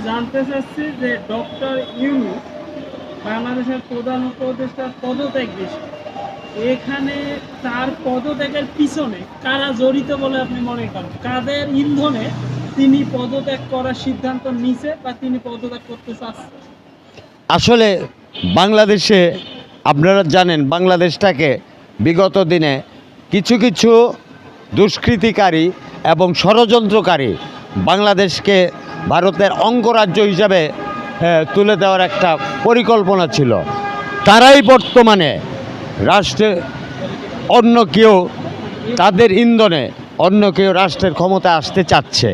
জানতে চাচ্ছি যে ডক্টর ইউনূস বাংলাদেশের প্রধান উপদেষ্টার পদত্যাগ বিষয়, এখানে তার পদত্যাগের পিছনে কারা জড়িত বলে আপনি মনে করেন? কাদের ইন্ধনে তিনি পদত্যাগ করার সিদ্ধান্ত নিছে বা তিনি পদত্যাগ করতে চাচ্ছেন? আসলে বাংলাদেশে আপনারা জানেন, বাংলাদেশটাকে বিগত দিনে কিছু কিছু দুষ্কৃতিকারী এবং ষড়যন্ত্রকারী বাংলাদেশকে ভারতের অঙ্গরাজ্য হিসাবে তুলে দেওয়ার একটা পরিকল্পনা ছিল। তারাই বর্তমানে রাষ্ট্রে অন্য কেউ, তাদের ইন্ধনে অন্য কেউ রাষ্ট্রের ক্ষমতা আসতে চাচ্ছে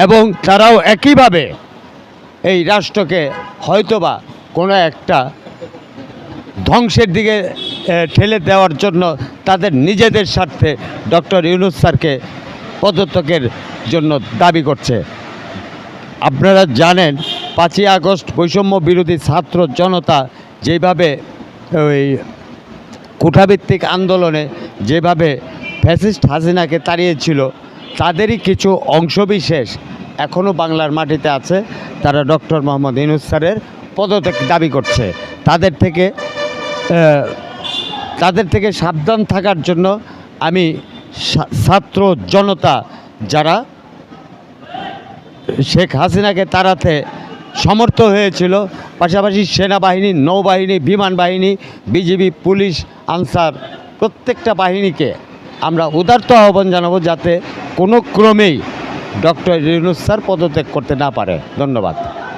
এবং তারাও একইভাবে এই রাষ্ট্রকে হয়তোবা কোনো একটা ধ্বংসের দিকে ঠেলে দেওয়ার জন্য তাদের নিজেদের স্বার্থে ডক্টর ইউনূস স্যারকে পদত্যাগের জন্য দাবি করছে। আপনারা জানেন 5ই আগস্ট বৈষম্য বিরোধী ছাত্র জনতা যেভাবে ওই কোঠাভিত্তিক আন্দোলনে যেভাবে ফ্যাসিস্ট হাসিনাকে তাড়িয়েছিল, তাদেরই কিছু অংশবিশেষ এখনও বাংলার মাটিতে আছে। তারা ডক্টর মোহাম্মদ ইউনূস স্যারের পদত্যাগ দাবি করছে। তাদের থেকে সাবধান থাকার জন্য আমি ছাত্র জনতা যারা শেখ হাসিনাকে তাড়াতে সমর্থ হয়েছিল, পাশাপাশি সেনাবাহিনী, নৌবাহিনী, বিমান বাহিনী, বিজিবি, পুলিশ, আনসার প্রত্যেকটা বাহিনীকে আমরা উদারত আহ্বান জানাবো যাতে কোনো ক্রমেই ডক্টর ইউনূস স্যার পদত্যাগ করতে না পারে। ধন্যবাদ।